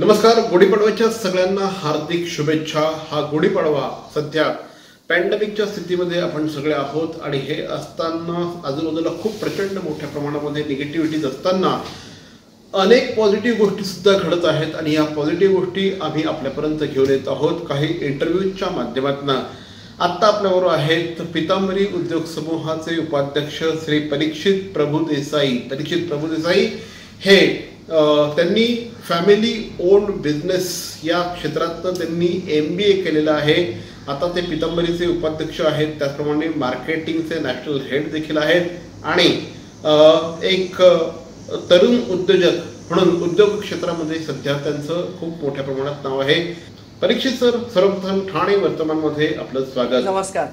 नमस्कार. गुढीपाडव्याच्या सगळ्यांना हार्दिक शुभेच्छा. हा गुढीपाडवा सध्या पॅन्डेमिकच्या स्थितीमध्ये आपण सगळे आहोत आणि हे असताना आजूबाजूला खूप प्रचंड मोठ्या प्रमाणामध्ये निगेटिव्हिटीज असताना अनेक पॉझिटिव्ह गोष्टी सुद्धा घडत आहेत आणि या पॉझिटिव्ह गोष्टी आम्ही आपल्यापर्यंत घेऊन येत आहोत काही इंटरव्ह्यूच्या माध्यमातून. आत्ता आपल्याबरोबर आहेत पितांबरी उद्योग समूहाचे उपाध्यक्ष श्री परीक्षित प्रभू देसाई. परीक्षित प्रभू देसाई हे त्यांनी फॅमिली ओन्ड बिझनेस या क्षेत्रात त्यांनी MBA केलेलं आहे. आता ते पितांबरीचे उपाध्यक्ष आहेत, त्याचप्रमाणे मार्केटिंगचे नॅशनल हेड देखील आहेत आणि एक तरुण उद्योजक म्हणून उद्योग क्षेत्रामध्ये सध्या त्यांचं खूप मोठ्या प्रमाणात नाव आहे. परीक्षित सर, सर्वप्रथम ठाणे वर्तमानमध्ये आपलं स्वागत. नमस्कार.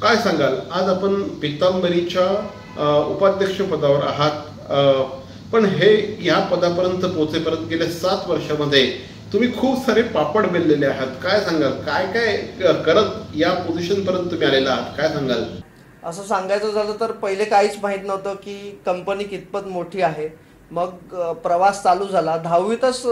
काय सांगाल, आज आपण पितांबरीच्या उपाध्यक्ष पदावर आहात, पण हे या पदापर्यंत पोहोचेपर्यंत गेल्या 7 वर्षामध्ये तुम्ही खूप सारे पापड बेललेले आहात. काय सांगाल, काय काय करत या पोझिशन पर्यंत तुम्ही आलेला आहात, काय सांगाल? असं सांगायचं झालं तर पहिले काहीच माहित नव्हतं की कंपनी कितपत मोठी आहे. मग प्रवास चालू झाला. 10वीतच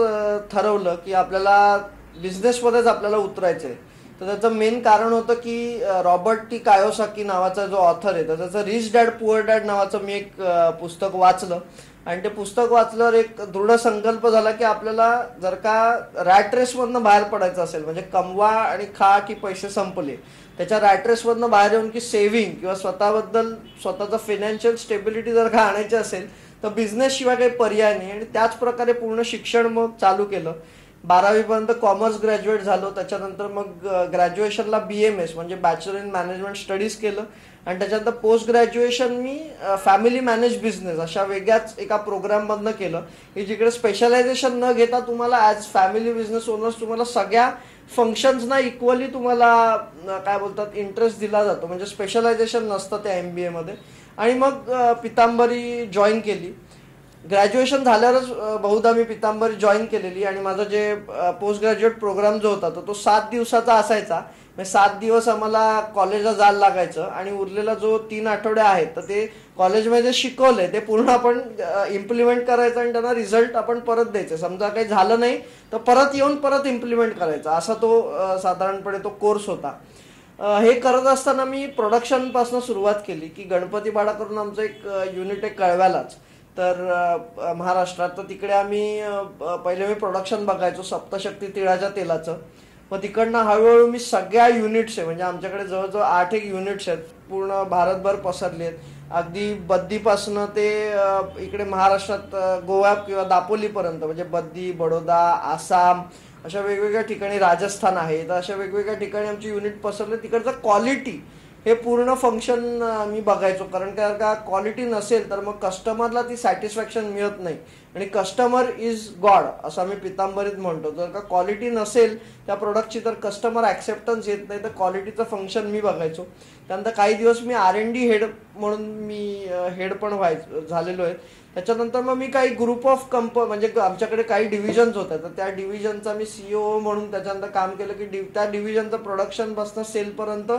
ठरवलं की आपल्याला बिझनेसमध्येच आपल्याला उतरायचंय. तर त्याचं मेन कारण होतं की रॉबर्ट टी कायोसाकी नावाचा जो ऑथर आहे, तर त्याचं रिच डॅड पुअर डॅड नावाचं मी एक पुस्तक वाचलं आणि ते पुस्तक वाचल्यावर एक दृढ संकल्प झाला की आपल्याला जर का रॅट रेसमधनं बाहेर पडायचं असेल, म्हणजे कमवा आणि खा की पैसे संपले, त्याच्या रॅट रेसमधनं बाहेर येऊन की सेव्हिंग किंवा स्वतःचं फायनान्शियल स्टेबिलिटी जर का आणायची असेल तर बिझनेस शिवाय काही पर्याय नाही. आणि त्याच प्रकारे पूर्ण शिक्षण मग चालू केलं. 12वी पर्यंत कॉमर्स ग्रॅज्युएट झालो. त्याच्यानंतर मग ग्रॅज्युएशनला BMS म्हणजे बॅचलर इन मॅनेजमेंट स्टडीज केलं आणि त्याच्यानंतर पोस्ट ग्रॅज्युएशन मी फॅमिली मॅनेज बिझनेस अशा वेगळ्याच एका प्रोग्राममधनं केलं की जिकडे स्पेशलायझेशन न घेता तुम्हाला ॲज फॅमिली बिझनेस ओनर्स तुम्हाला सगळ्या फंक्शन्सना इक्वली तुम्हाला काय बोलतात इंटरेस्ट दिला जातो, म्हणजे स्पेशलायझेशन नसतं त्या MBA मध्ये. आणि मग पितांबरी जॉईन केली. ग्रॅज्युएशन झाल्यावरच बहुधा मी पितांबरी जॉईन केलेली आणि माझा जे पोस्ट ग्रॅज्युएट प्रोग्राम जो होता तो 7 दिवसाचा असायचा. 7 दिवस आम्हाला कॉलेजला जायला लागायचं आणि उरलेला जो 3 आठवडे आहेत तर ते कॉलेजमध्ये शिकवलंय ते पूर्ण आपण इम्प्लिमेंट करायचं आणि त्यांना रिझल्ट आपण परत द्यायचे. समजा काही झालं नाही तर परत येऊन परत इम्प्लिमेंट करायचा, असा तो साधारणपणे तो कोर्स होता. हे करत असताना मी प्रोडक्शनपासून सुरुवात केली की गणपती बाडा करून आमचं एक युनिट आहे कळव्यालाच, तर महाराष्ट्रात. तर तिकडे आम्ही पहिले मी प्रोडक्शन बघायचो सप्तशक्ती तिळाच्या तेलाचं. मग तिकडनं हळूहळू मी सगळ्या युनिट्स आहे, म्हणजे आमच्याकडे जवळजवळ 8 युनिट्स आहेत, पूर्ण भारतभर पसरले आहेत. अगदी बद्दीपासनं ते इकडे महाराष्ट्रात गोवा किंवा दापोलीपर्यंत, म्हणजे बद्दी, बडोदा, आसाम अशा वेगवेगळ्या ठिकाणी, राजस्थान आहे, तर अशा वेगवेगळ्या ठिकाणी आमची युनिट पसरले. तिकडचं क्वालिटी हे पूर्ण फंक्शन मी बघायचो, कारण का क्वालिटी नसेल तर मग कस्टमरला ती सॅटिस्फॅक्शन मिळत नाही आणि कस्टमर इज गॉड असं आम्ही पितांबरीत म्हणतो. जर का क्वालिटी नसेल त्या प्रोडक्टची तर कस्टमर ॲक्सेप्टन्स येत नाही. तर क्वालिटीचं फंक्शन मी बघायचो. त्यानंतर काही दिवस मी R&D हेड म्हणून मी हेड पण झालेलो आहे. त्याच्यानंतर मग मी काही ग्रुप ऑफ म्हणजे आमच्याकडे काही डिव्हिजन्स होत्या, तर त्या डिव्हिजनचा मी CEO म्हणून त्याच्यानंतर काम केलं की त्या डिव्हिजनचं प्रोडक्शनपासून सेलपर्यंत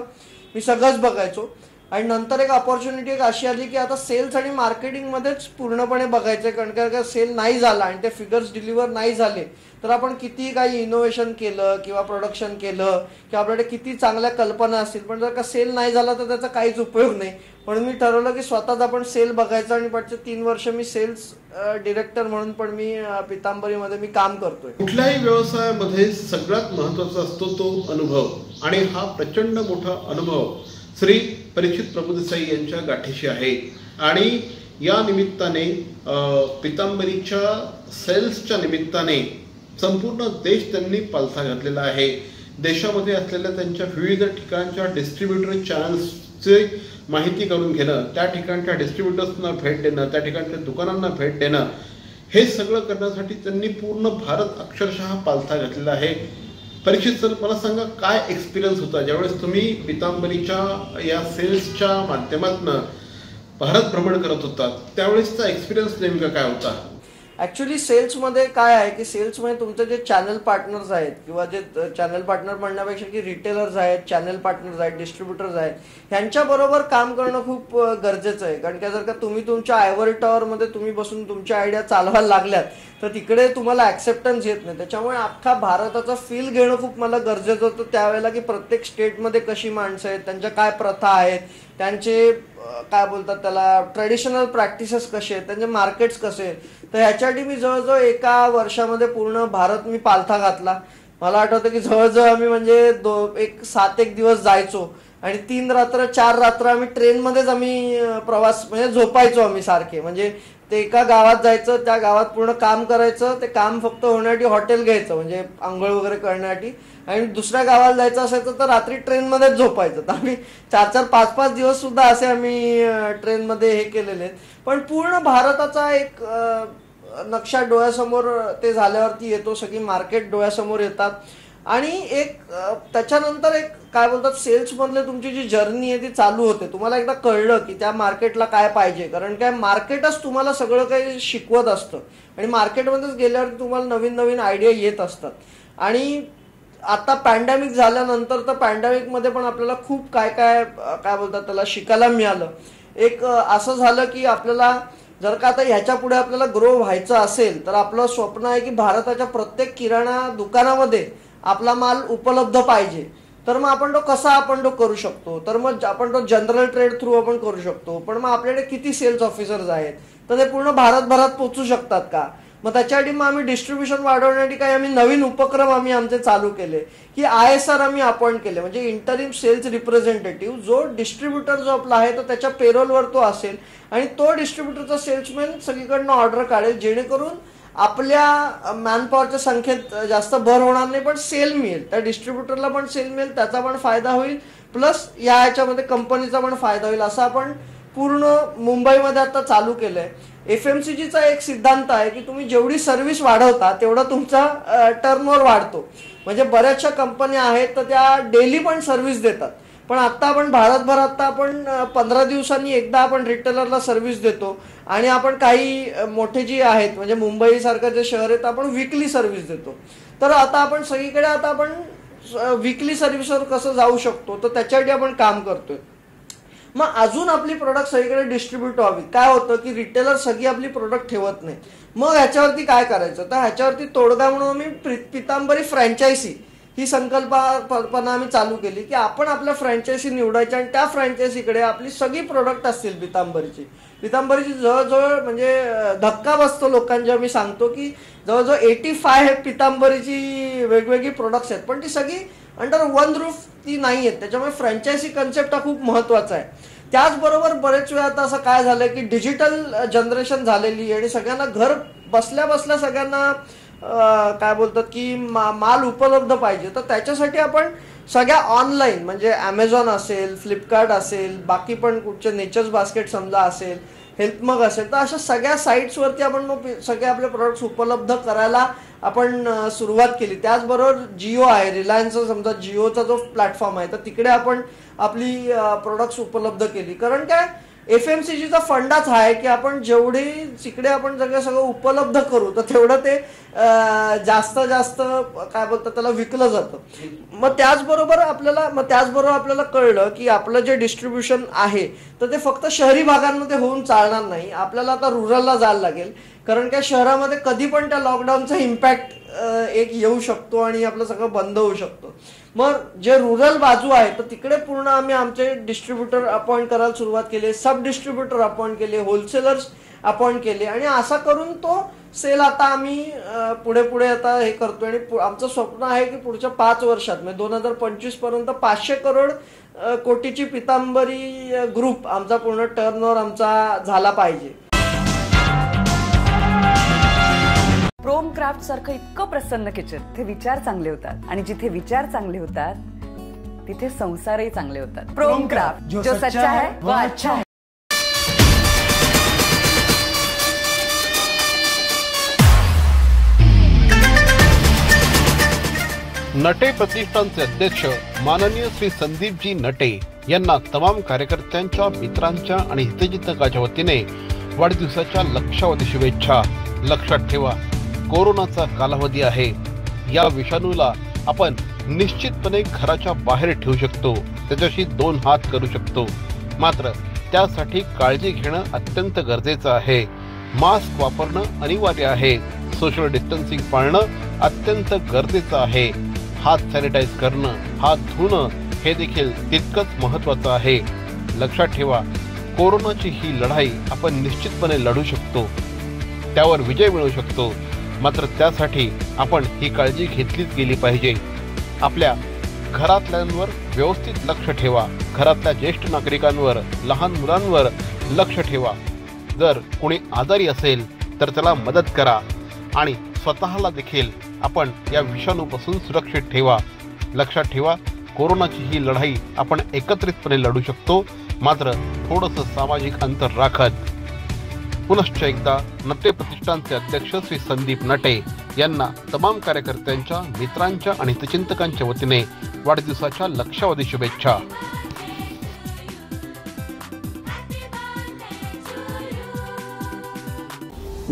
मी सगळंच बघायचो. आणि नंतर एक ऑपॉर्च्युनिटी एक अशी आली की आता सेल्स आणि मार्केटिंगमध्येच पूर्णपणे बघायचं, कारण का सेल नाही झाला आणि ते फिगर्स डिलिव्हर नाही झाले तर आपण किती काही इनोव्हेशन केलं किंवा प्रोडक्शन केलं किंवा आपल्याकडे किती चांगल्या कल्पना असतील, पण जर का सेल नाही झाला तर त्याचा काहीच उपयोग नाही. म्हणून मी ठरवलं की स्वतःच आपण सेल बघायचं आणि पुढचे 3 वर्ष मी सेल्स डिरेक्टर म्हणून पण मी पितांबरीमध्ये मी काम करतोय. कुठल्याही व्यवसायामध्ये सगळ्यात महत्वाचा असतो तो अनुभव, आणि हा प्रचंड मोठा अनुभव श्री परीक्षित प्रभू देसाई यांच्या गाठीशी आहे. आणि या निमित्ताने पितांबरीच्या सेल्सच्या निमित्ताने संपूर्ण देश त्यांनी पालथा घातलेला आहे. देशामध्ये असलेल्या त्यांच्या विविध ठिकाणच्या डिस्ट्रीब्युटर चॅनल्सची माहिती करून घेणं, त्या ठिकाणच्या डिस्ट्रीब्युटर्सना भेट देणं, त्या ठिकाणच्या दुकानांना भेट देणं, हे सगळं करण्यासाठी त्यांनी पूर्ण भारत अक्षरशः पालथा घातलेला आहे. परीक्षित सर, मला सांगा काय एक्सपिरियन्स होता ज्यावेळेस तुम्ही पितांबरीच्या या सेल्सच्या माध्यमातून भारत भ्रमण करत होता, त्यावेळेसचा एक्सपिरियन्स नेमका काय होता? ऍक्च्युली सेल्समध्ये काय आहे की सेल्समध्ये तुमचे जे चॅनल पार्टनर्स आहेत किंवा जे चॅनल पार्टनर म्हणण्यापेक्षा की रिटेलर्स आहेत, चॅनल पार्टनर्स आहेत, डिस्ट्रीब्युटर्स आहेत, ह्यांच्याबरोबर काम करणं खूप गरजेचं आहे. कारण की जर का तुम्ही तुमच्या आयव्हरी टॉवरमध्ये तुम्ही बसून तुमच्या आयडिया चालवायला लागल्यात तर तिकडे तुम्हाला ऍक्सेप्टन्स येत नाही. त्याच्यामुळे अख्खा भारताचा फील घेणं खूप मला गरजेचं होतं त्यावेळेला की प्रत्येक स्टेटमध्ये कशी माणसं आहेत, त्यांच्या काय प्रथा आहेत, त्यांचे काय बोलतात त्याला ट्रेडिशनल प्रॅक्टिसेस कसे आहेत, त्यांचे मार्केट्स कसे आहेत. तर ह्याच्यासाठी मी जवळजवळ एका वर्षामध्ये पूर्ण भारत मी पालथा घातला. मला आठवतं की जवळजवळ आम्ही म्हणजे 7 दिवस जायचो आणि 3 रात्र 4 रात्र आम्ही ट्रेनमध्येच आम्ही प्रवास म्हणजे झोपायचो आम्ही सारखे. म्हणजे ते एका गावात जायचं, त्या गावात पूर्ण काम करायचं, ते काम फक्त होण्यासाठी हॉटेल घ्यायचं म्हणजे आंघोळ वगैरे करण्यासाठी, आणि दुसऱ्या गावाला जायचं असायचं तर रात्री ट्रेनमध्येच झोपायचं. तर आम्ही 4-4, 5-5 दिवस सुद्धा असे आम्ही ट्रेनमध्ये हे केलेले आहेत. पण पूर्ण भारताचा एक नक्षा डोळ्यासमोर ते झाल्यावरती येतो, सगळी मार्केट डोळ्यासमोर येतात. आणि एक त्याच्यानंतर एक काय बोलतात सेल्स मधले तुमची जी जर्नी आहे ती चालू होते. तुम्हाला एकदा कळलं की त्या मार्केटला काय पाहिजे, कारण काय मार्केटच तुम्हाला सगळं काही शिकवत असतं आणि मार्केटमध्येच गेल्यावर तुम्हाला नवीन नवीन आयडिया येत असतात. आणि आता पॅन्डेमिक झाल्यानंतर तर पॅन्डेमिकमध्ये पण आपल्याला खूप काय बोलतात त्याला शिकायला मिळालं. एक असं झालं की आपल्याला जर का आता ह्याच्या पुढे आपल्याला ग्रो व्हायचं असेल तर आपलं स्वप्न आहे की भारताच्या प्रत्येक किराणा दुकानामध्ये आपला माल उपलब्ध पाहिजे. तर मग आपण तो करू शकतो. तर मग आपण तो जनरल ट्रेड थ्रू आपण करू शकतो. पण मग आपल्याकडे किती सेल्स ऑफिसर्स आहेत तर ते पूर्ण भारतभरात पोहोचू शकतात का? मग त्याच्यासाठी मग आम्ही डिस्ट्रीब्युशन वाढवण्यासाठी काही आम्ही नवीन उपक्रम आमचे चालू केले की ISR आम्ही अपॉइंट केले, म्हणजे इंटरिम सेल्स रिप्रेझेंटेटिव्ह. जो डिस्ट्रीब्युटर जो आपला आहे तर त्याच्या पेरोलवर तो असेल आणि तो डिस्ट्रीब्युटरचा सेल्समॅन सगळीकडनं ऑर्डर काढेल, जेणेकरून आपल्या मॅनपॉवरच्या संख्येत जास्त भर होणार नाही, पण सेल मिळेल, त्या डिस्ट्रीब्युटरला पण सेल मिळेल, त्याचा पण फायदा होईल, प्लस याच्यामध्ये कंपनीचा पण फायदा होईल. असं आपण पूर्ण मुंबईमध्ये आता चालू केलंय. FMCGचा एक सिद्धांत आहे की तुम्ही जेवढी सर्व्हिस वाढवता तेवढा तुमचा टर्नओव्हर वाढतो. म्हणजे बऱ्याचशा कंपन्या आहेत तर त्या डेली पण सर्व्हिस देतात, पण आता आपण भारतभरात आपण 15 दिवसांनी एकदा आपण रिटेलरला सर्व्हिस देतो. आणि आपण काही मोठे जी आहेत म्हणजे मुंबई सारखं जे शहर आहे आपण वीकली सर्व्हिस देतो. तर आता आपण सगळीकडे आपण वीकली सर्व्हिसवर कसं जाऊ शकतो तर त्याच्यासाठी आपण काम करतोय. मग अजून आपली प्रोडक्ट सगळीकडे डिस्ट्रीब्यूट व्हावी. काय होतं की रिटेलर सगळी आपली प्रोडक्ट ठेवत नाही. मग ह्याच्यावरती काय करायचं, तर ह्याच्यावरती तोडगा म्हणून आम्ही पितांबरी फ्रँचायसी ही संकल्पना आम्ही चालू केली की आपण आपल्या फ्रँचायसी निवडायच्या आणि त्या फ्रँचायसीकडे आपली सगळी प्रोडक्ट असतील पितांबरीची जवळजवळ म्हणजे धक्का बसतो लोकांच्या. मी सांगतो की जवळजवळ 85 पितांबरीची वेगवेगळी प्रोडक्ट्स आहेत, पण ती सगळी अंडर वन रूफ ती नाही आहेत. त्याच्यामुळे फ्रँचायसी कन्सेप्ट हा खूप महत्वाचा आहे. त्याचबरोबर बरेच वेळा आता असं काय झालंय की डिजिटल जनरेशन झालेली आणि सगळ्यांना घर बसल्या बसल्या सगळ्यांना काय बोलतात की माल उपलब्ध पाहिजे. तर त्याच्यासाठी आपण सगळ्या ऑनलाईन म्हणजे Amazon असेल, फ्लिपकार्ट असेल, बाकी पण कुठचे नेचर्स बास्केट समजा असेल, हेल्पमग असेल, तर अशा सगळ्या साईट्सवरती आपण मग सगळे आपले प्रोडक्ट्स उपलब्ध करायला आपण सुरुवात केली. त्याचबरोबर जिओ आहे, रिलायन्सचा समजा जिओचा जो प्लॅटफॉर्म आहे तर तिकडे आपण आपली प्रोडक्ट्स उपलब्ध केली. कारण काय FMCGचा फंडाच आहे की आपण जेवढी तिकडे आपण सगळं उपलब्ध करू तर तेवढं ते जास्त काय बोलतात त्याला विकलं जातं. मग त्याचबरोबर आपल्याला कळलं की आपलं जे डिस्ट्रीब्युशन आहे तर ते फक्त शहरी भागांमध्ये होऊन चालणार नाही. आपल्याला आता रुरलला जायला लागेल, कारण काय शहरामध्ये कधी पण त्या लॉकडाऊनचा इम्पॅक्ट एक येऊ शकतो आणि आपलं सगळं बंद होऊ शकतं. मग जे रुरल बाजू आहे तर तिकडे पूर्ण आम्ही आमचे डिस्ट्रीब्युटर अपॉइंट करायला सुरुवात केली, सब डिस्ट्रीब्युटर अपॉइंट केले, होलसेलर्स अपॉइंट केले आणि असा करून तो सेल आता आम्ही पुढे आता हे करतोय. आणि आमचं स्वप्न आहे की पुढच्या 5 वर्षात म्हणजे 2025 पर्यंत 500 कोटीची पितांबरी ग्रुप आमचा पूर्ण टर्नओव्हर आमचा झाला पाहिजे. प्रोम क्राफ्ट सारखं इतकं प्रसन्न किचन, तिथे विचार चांगले होतात आणि जिथे विचार चांगले होतात तिथे संसारही चांगले होतात. प्रोम क्राफ्ट, जो सच्चा है वो अच्छा है. नटे प्रतिष्ठानचे अध्यक्ष माननीय श्री संदीपजी नटे यांना तमाम कार्यकर्त्यांच्या, मित्रांच्या आणि हितचिंतकांच्या वतीने वाढदिवसाच्या लक्षावधी शुभेच्छा. लक्षात ठेवा, कोरोनाचा कालावधी आहे. या विषाणूला आपण निश्चितपणे घराच्या बाहेर ठेवू शकतो, त्याच्याशी 2 हात करू शकतो. मात्र त्यासाठी काळजी घेणं अत्यंत गरजेचं आहे. मास्क वापरणं अनिवार्य आहे. सोशल डिस्टन्सिंग पाळणं अत्यंत गरजेचं आहे. हात सॅनिटाईज करणं, हात धुणं हे देखील तितकंच महत्त्वाचं आहे. लक्षात ठेवा, कोरोनाची ही लढाई आपण निश्चितपणे लढू शकतो, त्यावर विजय मिळवू शकतो. मात्र त्यासाठी आपण ही काळजी घेतलीच गेली पाहिजे. आपल्या घरातल्यांवर व्यवस्थित लक्ष ठेवा. घरातल्या ज्येष्ठ नागरिकांवर, लहान मुलांवर लक्ष ठेवा. जर कोणी आजारी असेल तर त्याला मदत करा आणि स्वतःला देखील आपण या विषाणूपासून सुरक्षित ठेवा. लक्षात ठेवा, कोरोनाची ही लढाई आपण एकत्रितपणे लढू शकतो, मात्र थोडंसं सामाजिक अंतर राखत. पुनश्च एकदा नटे प्रतिष्ठानचे अध्यक्ष श्री संदीप नटे यांना तमाम कार्यकर्त्यांच्या, मित्रांच्या आणि हितचिंतकांच्या वतीने वाढदिवसाच्या लक्षावधी शुभेच्छा.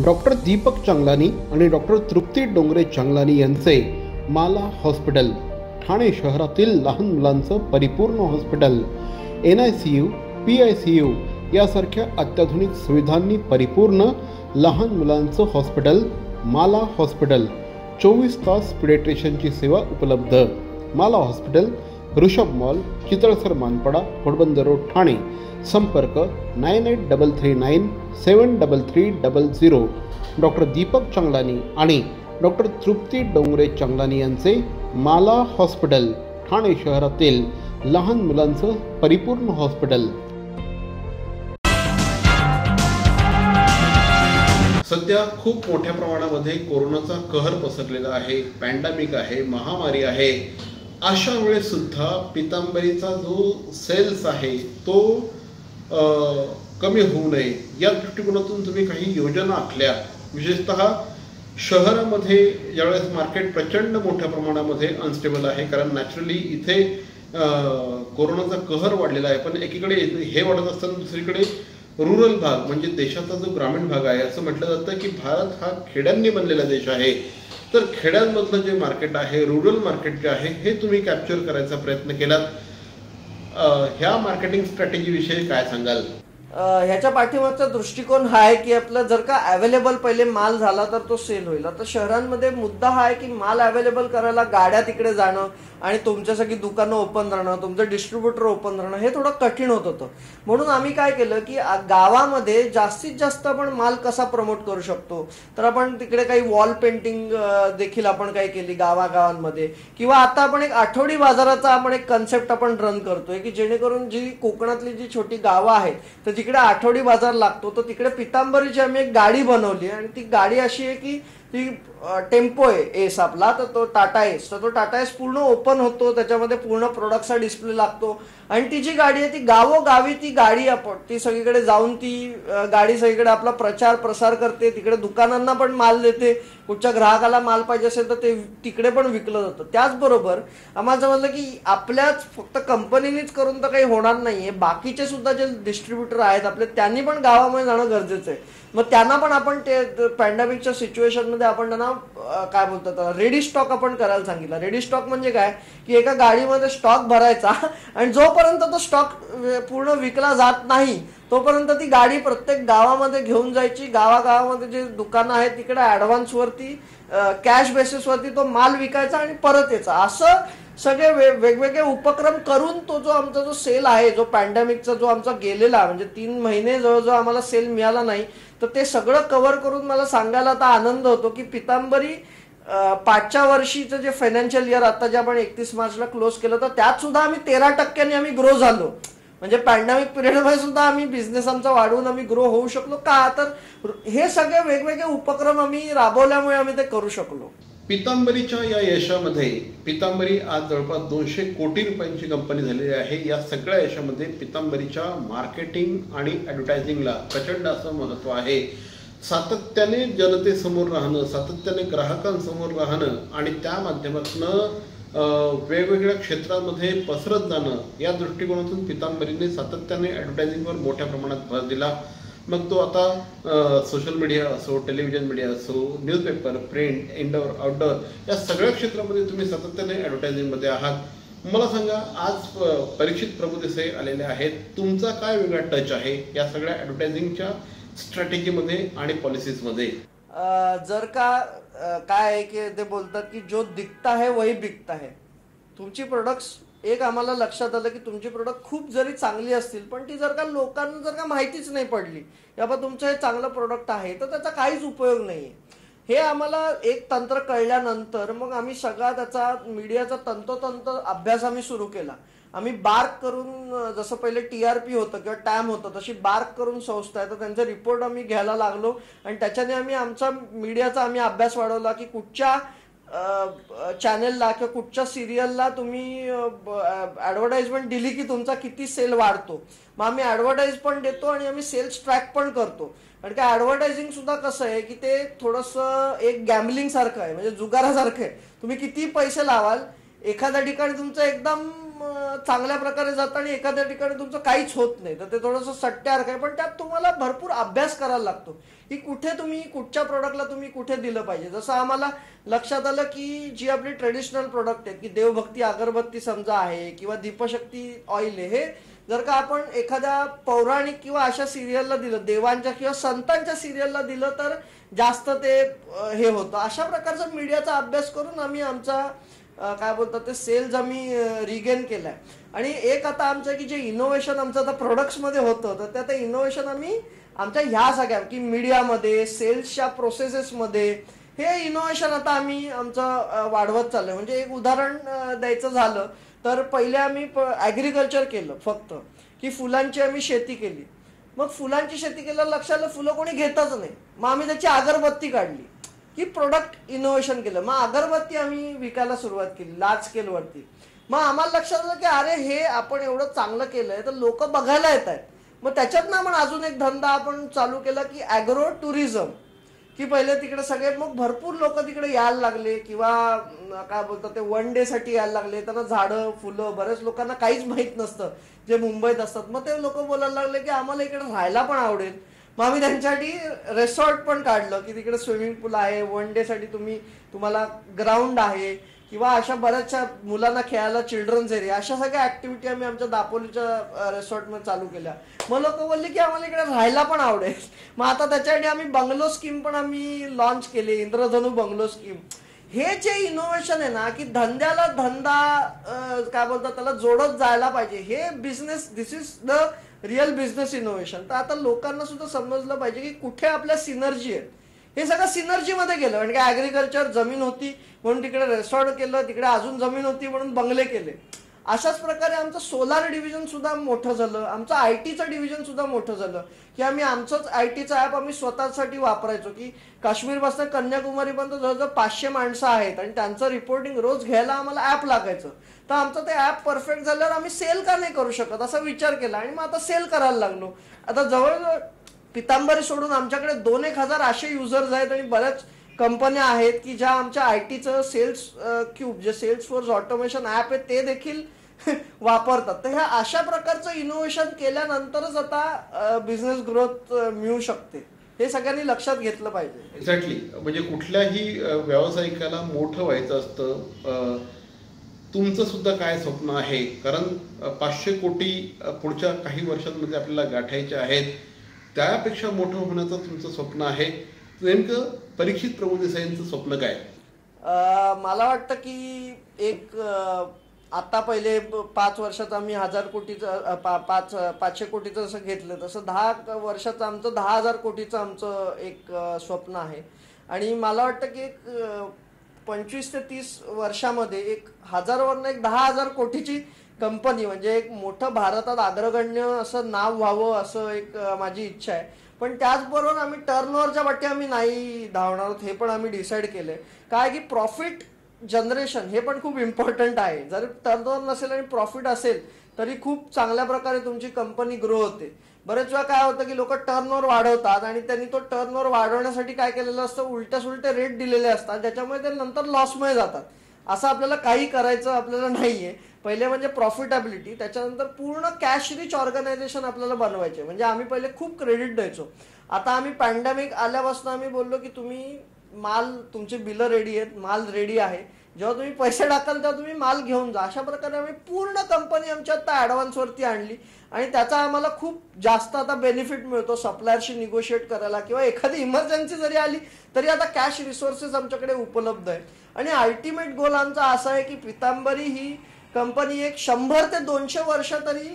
डॉक्टर दीपक चांगलानी आणि डॉक्टर तृप्ती डोंगरे चांगलानी यांचे माला हॉस्पिटल, ठाणे शहरातील लहान मुलांचं परिपूर्ण हॉस्पिटल, NICU, PICU यासारख्या अत्याधुनिक सुविधांनी परिपूर्ण लहान मुलांचं हॉस्पिटल माला हॉस्पिटल. 24 तास पिडियाट्रिशियनची सेवा उपलब्ध. Mala hospital, Rishabh mall, Chitalsar Manpada, Ghodbunder road, Thane. संपर्क 9833973300. डॉक्टर दीपक चांगलानी आणि डॉक्टर तृप्ती डोंगरे चांगलानी यांचे माला हॉस्पिटल, ठाणे शहरातील लहान मुलांचं परिपूर्ण हॉस्पिटल. सध्या खूप मोठ्या प्रमाणामध्ये कोरोनाचा कहर पसरलेला आहे. पॅन्डेमिक आहे, महामारी आहे. अशा वेळेस सुद्धा पितांबरीचा जो सेल्स आहे तो कमी होऊ नये या दृष्टिकोनातून तुम्ही काही योजना आखल्या. विशेषतः शहरामध्ये ज्यावेळेस मार्केट प्रचंड मोठ्या प्रमाणामध्ये अनस्टेबल आहे, कारण नॅचरली इथे कोरोनाचा कहर वाढलेला आहे. पण एकीकडे हे वाढत असताना दुसरीकडे रुरल भाग म्हणजे देशाचा जो ग्रामीण भाग आहे, असं म्हटलं जातं की भारत हा खेड्यांनी बनलेला देश आहे. तर खेड्यांमधलं जे मार्केट आहे, रुरल मार्केट जे आहे, हे तुम्ही कॅप्चर करायचा प्रयत्न केलात. ह्या मार्केटिंग स्ट्रॅटेजीविषयी काय सांगाल? ह्याच्या पाठीमागचा दृष्टिकोन हा आहे की आपलं जर का अवेलेबल पहिले माल झाला तर तो सेल होईल. आता शहरांमध्ये मुद्दा हा आहे की माल अवेलेबल करायला गाड्या तिकडे जाणं आणि तुमच्यासाठी दुकानं ओपन राहणं, तुमचं डिस्ट्रीब्युटर ओपन राहणं हे थोडं कठीण होत होतं. म्हणून आम्ही काय केलं की गावामध्ये जास्तीत जास्त आपण माल कसा प्रमोट करू शकतो, तर आपण तिकडे काही वॉल पेंटिंग देखील आपण काय केली गावागावांमध्ये, किंवा आता आपण एक आठवडी बाजाराचा आपण एक कन्सेप्ट आपण रन करतोय की जेणेकरून जी कोकणातली जी छोटी गावं आहेत तर जिकडे आठवडी बाजार लागतो तर तिकडे पितांबरीची आम्ही एक गाडी बनवली आणि ती गाडी अशी आहे की ती टेम्पो आहे एस आपला, तर तो टाटा एस, तर तो टाटा एस पूर्ण ओपन होतो, त्याच्यामध्ये पूर्ण प्रोडक्टचा डिस्प्ले लागतो आणि ती जी गाडी आहे ती गावोगावी ती गाडी आपण ती सगळीकडे जाऊन ती गाडी सगळीकडे आपला प्रचार प्रसार करते. तिकडे दुकानांना पण माल देते, कुठच्या ग्राहकाला माल पाहिजे असेल तर ते तिकडे पण विकलं जातं. त्याचबरोबर आम्हाला समजलं की आपल्याच फक्त कंपनीनेच करून तर काही होणार नाहीये, बाकीचे सुद्धा जे डिस्ट्रीब्युटर आहेत आपले त्यांनी पण गावामध्ये जाणं गरजेचं आहे. मग त्यांना पण आपण ते पॅन्डेमिकच्या सिच्युएशन मध्ये आपण त्यांना काय बोलतात रेडी स्टॉक आपण करायला सांगितलं. रेडी स्टॉक म्हणजे काय की एका गाडीमध्ये स्टॉक भरायचा आणि जोपर्यंत तो स्टॉक पूर्ण विकला जात नाही तोपर्यंत ती गाडी प्रत्येक गावामध्ये घेऊन जायची. गावागावामध्ये जे दुकानं आहेत तिकडे ऍडव्हान्स वरती कॅश बेसिसवरती तो माल विकायचा आणि परत यायचा. असं सगळे वेगवेगळे उपक्रम करून तो जो आमचा जो सेल आहे, जो पॅन्डेमिकचा जो आमचा गेलेला म्हणजे 3 महिने जवळजवळ आम्हाला सेल मिळाला नाही, तर ते सगळं कव्हर करून मला सांगायला आता आनंद होतो की पितांबरी 5च्या वर्षीचं जे फायनान्शियल इयर आता जे आपण 31 मार्चला क्लोज केलं तर त्यात सुद्धा आम्ही 13% आम्ही ग्रो झालो. म्हणजे पॅन्डेमिक पिरियडमध्ये सुद्धा आम्ही बिझनेस आमचा वाढवून आम्ही ग्रो होऊ शकलो. का तर हे सगळे वेगवेगळे उपक्रम आम्ही राबवल्यामुळे आम्ही ते करू शकलो. पितांबरीच्या या यशामध्ये पितांबरी आज जवळपास 200 कोटी रुपयांची कंपनी झालेली आहे. या सगळ्या यशामध्ये पितांबरीच्या मार्केटिंग आणि ॲडव्हर्टायझिंगला प्रचंड असं महत्त्व आहे. सातत्याने जनतेसमोर राहणं, सातत्याने ग्राहकांसमोर राहणं आणि त्या माध्यमातून वेगवेगळ्या क्षेत्रांमध्ये पसरत जाणं या दृष्टिकोनातून पितांबरीने सातत्याने ॲडव्हर्टायझिंगवर मोठ्या प्रमाणात भर दिला. मग तो आता सोशल मीडिया असो, टेलिव्हिजन मीडिया असो, न्यूजपेपर, प्रिंट, इनडोअर, आउटडोअर या सगळ्या क्षेत्रामध्ये तुम्ही सातत्याने ॲडव्हर्टायझिंगमध्ये आहात. मला सांगा, आज परीक्षित प्रभुदेसाई आलेले आहेत, तुमचा काय वेगळा टच आहे या सगळ्या ॲडव्हर्टायझिंगच्या स्ट्रॅटेजीमध्ये आणि पॉलिसीजमध्ये? जर का काय आहे की ते बोलतात की जो दिखता है वही बिकता है. तुमची प्रोडक्ट्स एक आम्हाला लक्षात आलं की तुमची प्रोडक्ट खूप जरी चांगली असतील पण ती जर का लोकांना जर का माहितीच नाही पडली बाबा तुमचं हे चांगलं प्रोडक्ट आहे तर त्याचा काहीच उपयोग नाहीये. हे आम्हाला एक तंत्र कळल्यानंतर मग आम्ही सगळा त्याचा मीडियाचा तंतोतंत अभ्यास आम्ही सुरू केला. आम्ही बार्क करून, जसं पहिले TRP होतं किंवा टॅम होतं तशी बार्क करून संस्था आहे तर त्यांचे रिपोर्ट आम्ही घ्यायला लागलो आणि त्याच्याने आम्ही आमचा मीडियाचा आम्ही अभ्यास वाढवला की कुठच्या चॅनेलला किंवा कुठच्या सिरियलला तुम्ही ऍडव्हर्टाइजमेंट दिली की तुमचा किती सेल वाढतो. मग आम्ही ऍडव्हर्टाइज पण देतो आणि आम्ही सेल्स ट्रॅक पण करतो. आणि काय ऍडव्हर्टायझिंग सुद्धा कसं आहे की ते थोडंसं एक गॅम्बलिंग सारखं आहे, म्हणजे जुगारासारखं आहे. तुम्ही किती पैसे लावाल, एखाद्या ठिकाणी तुमचं एकदम चांगल्या प्रकारे जातं आणि एखाद्या ठिकाणी तुमचं काहीच होत नाही. तर ते थोडंसं सट्ट्यासारखं आहे, पण त्यात तुम्हाला भरपूर अभ्यास करायला लागतो की कुठे तुम्ही कुठच्या प्रोडक्टला तुम्ही कुठे दिलं पाहिजे. जसं आम्हाला लक्षात आलं की जी आपली ट्रेडिशनल प्रोडक्ट आहेत की देवभक्ती अगरबत्ती समजा आहे किंवा दीपशक्ती ऑइल आहे, हे जर का आपण एखाद्या पौराणिक किंवा अशा सिरियलला दिलं, देवांच्या किंवा संतांच्या सिरियलला दिलं तर जास्त ते हे होतं. अशा प्रकारचा मीडियाचा अभ्यास करून आम्ही आमचा काय बोलतात ते सेल्स आम्ही रिगेन केलाय. आणि एक आता आमचं की जे इनोव्हेशन आमचं आता प्रोडक्ट्समध्ये होतं तर त्या इनोव्हेशन आम्ही आमच्या ह्या सगळ्या की मीडियामध्ये, सेल्सच्या प्रोसेसेसमध्ये हे इनोव्हेशन आता आम्ही आमचं वाढवत चाललंय. म्हणजे एक उदाहरण द्यायचं झालं तर पहिले आम्ही ऍग्रिकल्चर केलं फक्त, की फुलांची आम्ही शेती केली. मग फुलांची शेती केल्यावर लक्षात आलं फुलं कोणी घेतच नाही. मग आम्ही त्याची अगरबत्ती काढली की प्रोडक्ट इनोव्हेशन केलं. मग अगरबत्ती आम्ही विकायला सुरुवात केली लार्ज स्केलवरती. मग आम्हाला लक्षात आलं की अरे हे आपण एवढं चांगलं केलंय तर लोक बघायला येत आहेत. मग त्याच्यातनं आपण अजून एक धंदा आपण चालू केला की ॲग्रो टुरिझम, की पहिले तिकडे सगळे मग भरपूर लोक तिकडे यायला लागले किंवा काय बोलतात ते वन डे साठी यायला लागले. त्यांना झाडं फुलं बऱ्याच लोकांना काहीच माहित नसतं जे मुंबईत असतात. मग ते लोक बोलायला लागले की आम्हाला इकडे राहायला पण आवडेल. मग आम्ही त्यांच्यासाठी रिसॉर्ट पण काढलं की तिकडे स्विमिंग पूल आहे, वन डे साठी तुम्हाला ग्राउंड आहे किंवा अशा बऱ्याचशा मुलांना खेळायला चिल्ड्रन्स एरिया, अशा सगळ्या ऍक्टिव्हिटी आम्ही आमच्या दापोलीच्या रिसॉर्टमध्ये चालू केल्या. मग लोक बोलले की आम्हाला इकडे राहायला पण आवडेल. मग आता त्याच्यासाठी आम्ही बंगलो स्कीम पण आम्ही लॉन्च केली, इंद्रधनु बंगलो स्कीम. हे जे इनोव्हेशन आहे ना की धंद्याला धंदा काय बोलतात त्याला जोडत जायला पाहिजे, हे business, this is the real business innovation. तर आता लोकांना सुद्धा समजलं पाहिजे की कुठे आपल्या सिनर्जी आहेत. हे सगळं सिनर्जीमध्ये गेलं. म्हणजे काय ऍग्रिकल्चर जमीन होती म्हणून तिकडे रेसॉर्ट केलं, तिकडे अजून जमीन होती म्हणून बंगले केले. अशाच प्रकारे आमचं सोलार डिव्हिजन सुद्धा मोठं झालं, आमचं आयटीचं डिव्हिजन सुद्धा मोठं झालं की आम्ही आमचंच आयटीचं ऍप आम्ही स्वतःसाठी वापरायचो. की काश्मीरपासून कन्याकुमारीपर्यंत जवळजवळ 500 माणसं आहेत आणि त्यांचं रिपोर्टिंग रोज घ्यायला आम्हाला ऍप लागायचं. तर आमचं ते ऍप परफेक्ट झाल्यावर आम्ही सेल का नाही करू शकत असा विचार केला आणि मग आता सेल करायला लागलो. आता जवळजवळ पितांबरी सोडून आमच्याकडे 2,000 असे युजर्स आहेत आणि बऱ्याच कंपन्या आहेत की ज्या आमच्या आयटीचं सेल्स क्यूब, जे सेल्स फोर्स ऑटोमेशन ऍप आहे ते देखील वापरतात. तर ह्या अशा प्रकारचं इनोव्हेशन केल्यानंतरच आता बिझनेस ग्रोथ मिळू शकते. हे सगळ्यांनी लक्षात घेतलं पाहिजे. एक्झॅक्टली. म्हणजे कुठल्याही व्यावसायिकाला मोठं व्हायचं असतं. तुमचं सुद्धा काय स्वप्न आहे? कारण 500 कोटी पुढच्या काही वर्षांमध्ये आपल्याला गाठायचे आहेत. त्यापेक्षा मोठं होण्याचं तुमचं स्वप्न आहे. नेमकं परीक्षित प्रभुदेसाईंचं स्वप्न काय? मला वाटतं की एक आता पहिले 5 वर्षात आम्ही 1000 कोटीचं 500 कोटीचं जसं घेतलं तसं 10 वर्षाचं आमचं 10,000 कोटीचं आमचं एक स्वप्न आहे. आणि मला वाटतं की एक 25 ते 30 वर्षामध्ये एक 1000वरनं एक 10,000 कोटीची कंपनी, म्हणजे एक मोठं भारतात अग्रगण्य असं नाव व्हावं असं एक माझी इच्छा आहे. पण त्याचबरोबर आम्ही टर्नओव्हरच्या वाटे आम्ही नाही धावणार आहोत, हे पण आम्ही डिसाईड केलंय. काय की प्रॉफिट जनरेशन हे पण खूप इम्पॉर्टंट आहे. जर टर्नओव्हर नसेल आणि प्रॉफिट असेल तरी खूप चांगल्या प्रकारे तुमची कंपनी ग्रो होते. बरेच वेळा काय होतं की लोक टर्नओव्हर वाढवतात आणि त्यांनी तो टर्नओव्हर वाढवण्यासाठी काय केलेलं असतं, उलट्या सुलटे रेट दिलेले असतात, ज्याच्यामुळे ते नंतर लॉसमध्ये जातात. असं आपल्याला काही करायचं आपल्याला नाहीये. पहिले म्हणजे प्रॉफिटेबिलिटी, त्याच्यानंतर पूर्ण कॅश रिच ऑर्गनायझेशन आपल्याला बनवायचे. म्हणजे आम्ही पहिले खूप क्रेडिट द्यायचो. आता आम्ही पॅन्डेमिक आल्यापासून आम्ही बोललो की तुम्ही माल, तुमची बिलं रेडी आहेत, माल रेडी आहे, जेव्हा तुम्ही पैसे टाकाल तेव्हा तुम्ही माल घेऊन जा. अशा प्रकारे आम्ही पूर्ण कंपनी आमच्या आता ॲडव्हान्सवरती आणली आणि त्याचा आम्हाला खूप जास्त आता बेनिफिट मिळतो सप्लायरशी निगोशिएट करायला, किंवा एखादी इमर्जन्सी जरी आली तरी आता कॅश रिसोर्सेस आमच्याकडे उपलब्ध आहेत. आणि अल्टिमेट गोल आमचा असा आहे की पितांबरी ही कंपनी एक 100 ते 200 वर्ष तरी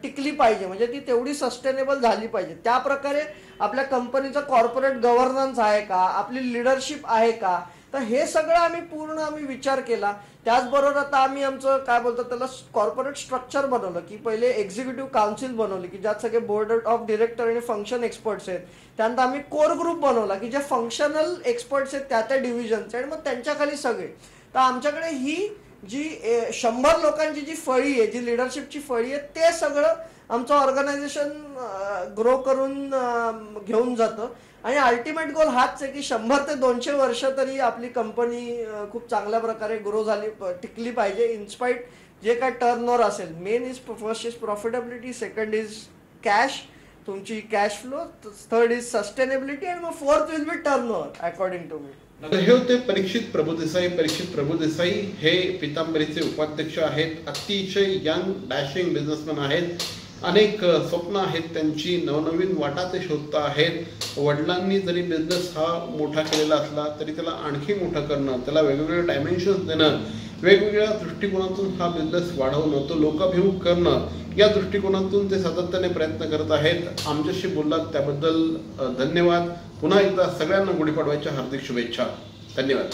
टिकली पाहिजे, म्हणजे ती तेवढी सस्टेनेबल झाली पाहिजे. त्या प्रकारे आपल्या कंपनीचं कॉर्पोरेट गव्हर्नन्स आहे का, आपली लिडरशिप आहे का, तर हे सगळं आम्ही विचार केला. त्याचबरोबर आता आम्ही आमचं काय बोलतात त्याला कॉर्पोरेट स्ट्रक्चर बनवलं, की पहिले एक्झिक्युटिव्ह काउन्सिल बनवली की ज्यात सगळे बोर्ड ऑफ डिरेक्टर आणि फंक्शन एक्सपर्ट्स आहेत. त्यानंतर आम्ही कोर ग्रुप बनवला की जे फंक्शनल एक्सपर्ट्स आहेत त्या डिव्हिजनचे, आणि मग त्यांच्याखाली सगळे. तर आमच्याकडे ही जी 100 लोकांची जी फळी आहे, जी लिडरशिपची फळी आहे, ते सगळं आमचं ऑर्गनायझेशन ग्रो करून घेऊन जातं. आणि अल्टिमेट गोल हाच आहे की 100 ते 200 वर्ष तरी आपली कंपनी खूप चांगल्या प्रकारे ग्रो झाली, टिकली पाहिजे इन्स्पाइट जे काय टर्नओव्हर असेल. Main is first is profitability, second is cash, तुमची cash flow, third is sustainability, आणि मग fourth will be turnover according to me. हे होते परीक्षित प्रभुदेसाई. परीक्षित प्रभुदेसाई हे पितांबरीचे उपाध्यक्ष आहेत. अतिशय यंग डॅशिंग बिझनेसमॅन आहेत. अनेक स्वप्न आहेत त्यांची, नवनवीन वाटा ते शोधत आहेत. वडिलांनी जरी बिझनेस हा मोठा केलेला असला तरी त्याला आणखी मोठं करणं, त्याला वेगवेगळे डायमेन्शन्स देणं, वेगवेगळ्या दृष्टिकोनातून हा बिझनेस वाढवणं, तो लोकाभिमुख करणं, या दृष्टिकोनातून ते सातत्याने प्रयत्न करत आहेत. आमच्याशी बोललात त्याबद्दल धन्यवाद. पुन्हा एकदा सगळ्यांना गुढीपाडव्याच्या हार्दिक शुभेच्छा. धन्यवाद.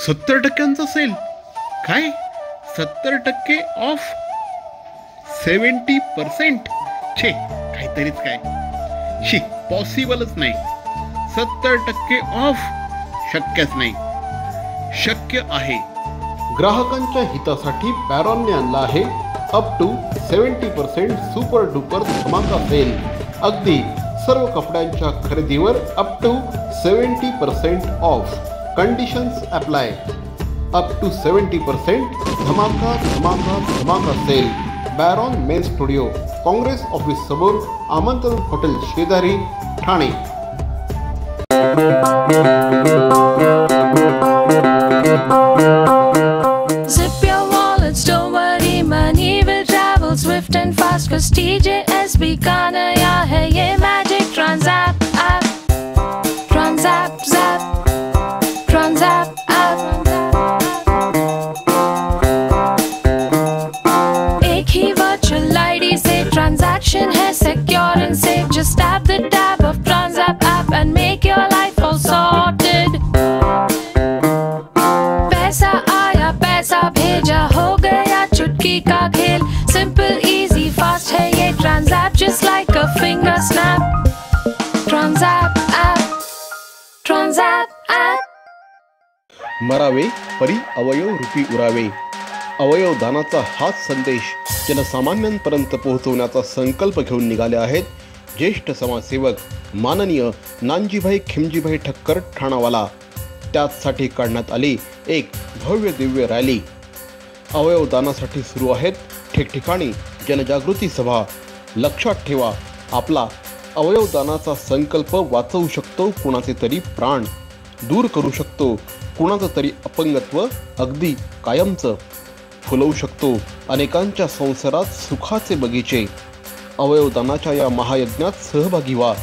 70% सेल काय? 70% ऑफ, 70%? छे, काहीतरीच काय, शी, पॉसिबलच नाही. 70% ऑफ शक्यच नाही. शक्य आहे. ग्राहकांच्या हितासाठी बॅरॉनने आणला आहे अप टू 70% सुपर डुपर धमाका सेल. अगदी सर्व कपड्यांच्या खरेदीवर up to 70% off. Conditions apply. Up to 70% धमाका धमाका धमाका sale. Baron men studio, Congress office समोर, आमंत्रण हॉटेल शेजारी, Thane. Zip your wallets, don't worry, money will travel swift and fast, cause TJSB का नया है ये magic Tranzapp app. Tranzapp zap, Tranzapp app. एक ही वर्चुअल आईडी से ट्रांजैक्शन है secure and safe. Just tap the tab of TransApp app and make your life all sorted. पैसा आया पैसा भेजा हो गया चुटकी का खेल. Simple easy fast है ये TransApp, just like a finger snap. TransApp app, TransApp app. मरावे परी अवयव रूपी उरावे. अवयव दानाचा हाच संदेश जनसामान्यांपर्यंत पोहोचवण्याचा संकल्प घेऊन निघाले आहेत ज्येष्ठ समाजसेवक माननीय नानजीभाई खिमजीभाई ठक्कर ठाणावाला. त्याचसाठी काढण्यात आली एक भव्य दिव्य रॅली. अवयवदानासाठी सुरू आहेत ठिकठिकाणी जनजागृती सभा. लक्षात ठेवा, आपला अवयवदानाचा संकल्प वाचवू शकतो कुणाचे तरी प्राण, दूर करू शकतो कुणाचं तरी अपंगत्व अगदी कायमचं, फुलवू शकतो अनेकांच्या संसारात सुखाचे बगीचे. अवयवदानाच्या या महायज्ञात सहभागी व्हा.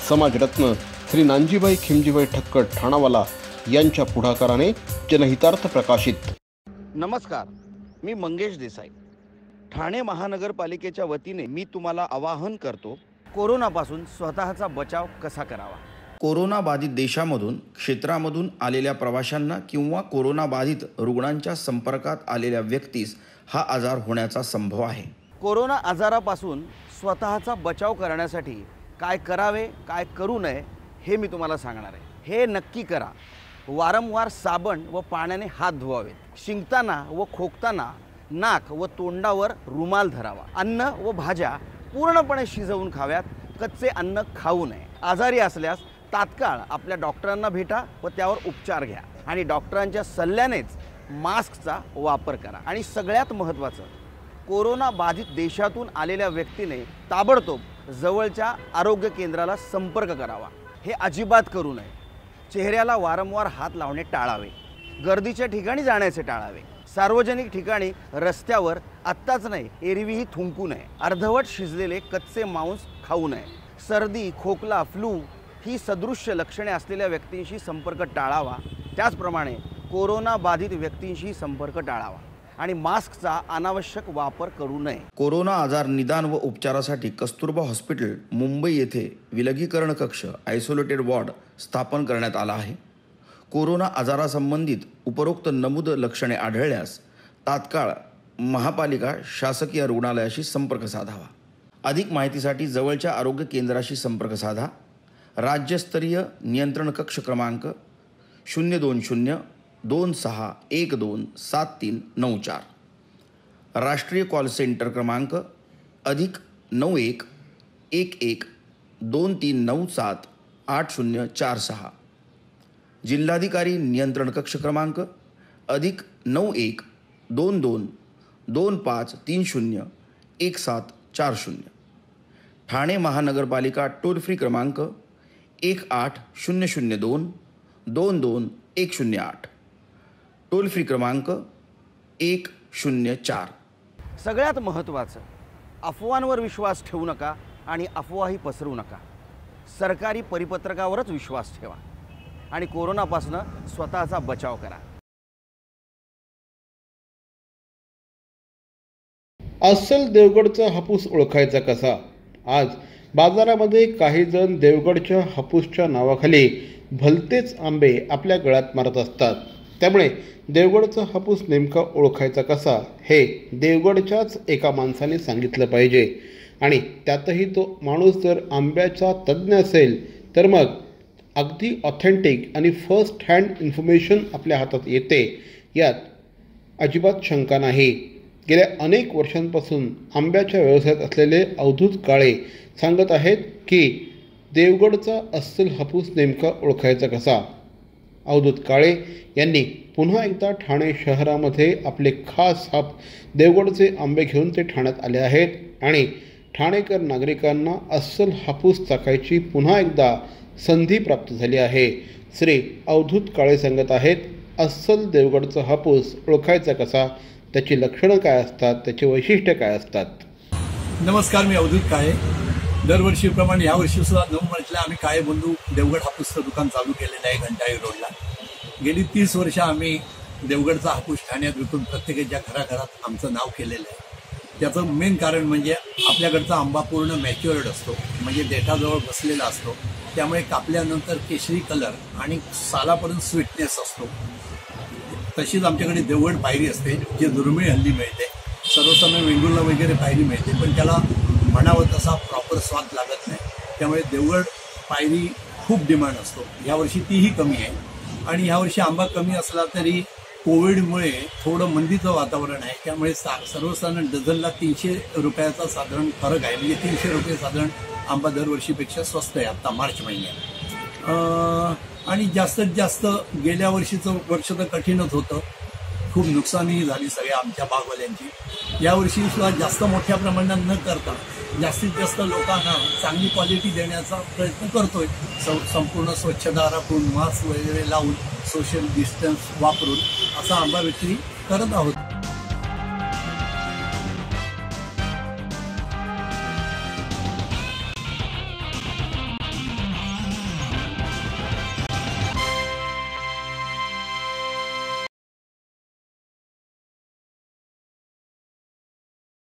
समाजरत्न श्री नानजीभाई खिमजीभाई ठक्कर ठाणावाला यांच्या पुढाकाराने जनहितार्थ प्रकाशित. नमस्कार, मी मंगेश देसाई. ठाणे महानगरपालिकेच्या वतीने मी तुम्हाला आवाहन करतो, कोरोनापासून स्वतःचा बचाव कसा करावा. कोरोना बाधित देशामधून क्षेत्रामधून आलेल्या प्रवाशांना किंवा कोरोना बाधित रुग्णांच्या संपर्कात आलेल्या व्यक्तीस हा आजार होण्याचा संभव आहे. कोरोना आजारापासून स्वतःचा बचाव करण्यासाठी काय करावे काय करू नये हे मी तुम्हाला सांगणार आहे. हे नक्की करा, वारंवार साबण व पाण्याने हात धुवावेत. शिंकताना व खोकताना नाक व तोंडावर रुमाल धरावा. अन्न व भाज्या पूर्णपणे शिजवून खाव्यात. कच्चे अन्न खाऊ नये. आजारी असल्यास तात्काळ आपल्या डॉक्टरांना भेटा व त्यावर उपचार घ्या. आणि डॉक्टरांच्या सल्ल्यानेच मास्कचा वापर करा। आणि सगळ्यात महत्त्वाचं, कोरोना बाधित देशातून आलेल्या व्यक्तीने ताबडतोब जवळच्या आरोग्य केंद्राला संपर्क करावा। हे अजिबात करू नये। चेहऱ्याला वारंवार हात लावणे टाळावे। गर्दीच्या ठिकाणी जाण्याचे टाळावे। सार्वजनिक ठिकाणी रस्त्यावर आत्ताच नाही एरवीही थुंकू नये। अर्धवट शिजलेले कच्चे मांस खाऊ नये। सर्दी, खोकला, फ्लू ही सदृश्य लक्षणे असलेल्या व्यक्तींशी संपर्क टाळावा। त्याचप्रमाणे कोरोना बाधित व्यक्तींशी संपर्क टाळावा आणि मास्कचा अनावश्यक वापर करू नये। कोरोना आजार निदान व उपचारासाठी कस्तुरबा हॉस्पिटल मुंबई येथे विलगीकरण कक्ष आयसोलेटेड वॉर्ड स्थापन करण्यात आला आहे। कोरोना आजारासंबंधित उपरोक्त नमूद लक्षणे आढळल्यास तात्काळ महापालिका शासकीय रुग्णालयाशी संपर्क साधावा। अधिक माहितीसाठी जवळच्या आरोग्य केंद्राशी संपर्क साधा। राज्यस्तरीय नियंत्रण कक्ष क्रमांक 020 2612 7394। राष्ट्रीय कॉल सेंटर क्रमांक +91 11 2397 8046। जिल्हाधिकारी नियंत्रण कक्ष क्रमांक +91 22 25 30 1740। ठाणे महानगरपालिका टोल फ्री क्रमांक 18002 22 108। टोल फ्री क्रमांक 104। सगळ्यात महत्त्वाचं, अफवांवर विश्वास ठेवू नका आणि अफवाही पसरवू नका। सरकारी परिपत्रकावरच विश्वास ठेवा आणि कोरोनापासून स्वतःचा बचाव करा। अस्सल देवगडचा हापूस ओळखायचा कसा? आज बाजारामध्ये काही जण देवगडच्या हापूसच्या नावाखाली भलतेच आंबे आपल्या गळ्यात मारत असतात। त्यामुळे देवगडचा हापूस नेमका ओळखायचा कसा हे देवगडच्याच एका माणसाने सांगितलं पाहिजे। आणि त्यातही तो माणूस जर आंब्याचा तज्ज्ञ असेल तर मग अगदी ऑथेंटिक आणि फर्स्ट हँड इन्फॉर्मेशन आपल्या हातात येते, यात अजिबात शंका नाही। गेल्या अनेक वर्षांपासून आंब्याच्या व्यवसायात असलेले अवधूत काळे सांगत आहेत की देवगडचा अस्सल हापूस नेमका ओळखायचा कसा। अवधूत काळे यांनी पुन्हा एकदा ठाणे शहरामध्ये आपले खास देवगडचे आंबे घेऊन ते ठाण्यात आले आहेत आणि ठाणेकर नागरिकांना अस्सल हापूस चाखायची पुन्हा एकदा संधी प्राप्त झाली आहे। श्री अवधूत काळे सांगत आहेत, अस्सल देवगडचा हापूस ओळखायचा कसा, त्याची लक्षणं काय असतात, त्याचे वैशिष्ट्य काय असतात। नमस्कार, मी अवधूत काळे। दरवर्षीप्रमाणे यावर्षी सुद्धा 9 मार्चला आम्ही काळे बंधू देवगड हापूसचं दुकान चालू केलेलं आहे घंटाळी रोडला। गेली 30 वर्ष आम्ही देवगडचा हापूस ठाण्यात विकून प्रत्येकाच्या घराघरात आमचं नाव केलेलं आहे। त्याचं मेन कारण म्हणजे आपल्याकडचा आंबा पूर्ण मॅच्युअर्ड असतो, म्हणजे देठाजवळ बसलेला असतो। त्यामुळे कापल्यानंतर केशरी कलर आणि सालापर्यंत स्वीटनेस असतो। तशीच आमच्याकडे देवगड पायरी असते, जी दुर्मिळ हल्ली मिळते। सर्वसामान्य वेंगुर्ला वगैरे पायरी मिळते, पण त्याला म्हणावं तसा प्रॉपर स्वाद लागत नाही। त्यामुळे देवगड पायरी खूप डिमांड असतो। यावर्षी तीही कमी आहे आणि यावर्षी आंबा कमी असला तरी कोविडमुळे थोडं मंदीचं वातावरण आहे। त्यामुळे सर्वसाधारण डझनला 300 रुपयाचा साधारण फरक आहे, म्हणजे 300 रुपये साधारण आंबा दरवर्षीपेक्षा स्वस्त आहे आता मार्च महिन्यात। आणि जास्तीत जास्त गेल्या वर्षीचं वर्ष तर कठीणच होतं, खूप नुकसानही झाली सगळ्या आमच्या बागवाल्यांची। यावर्षी सुद्धा जास्त मोठ्या प्रमाणात न करता जास्तीत जास्त लोकांना चांगली क्वालिटी देण्याचा प्रयत्न करतोय। संपूर्ण स्वच्छता राखून, मास्क वगैरे लावून, सोशल डिस्टन्स वापरून असा आंबा विक्री करत आहोत।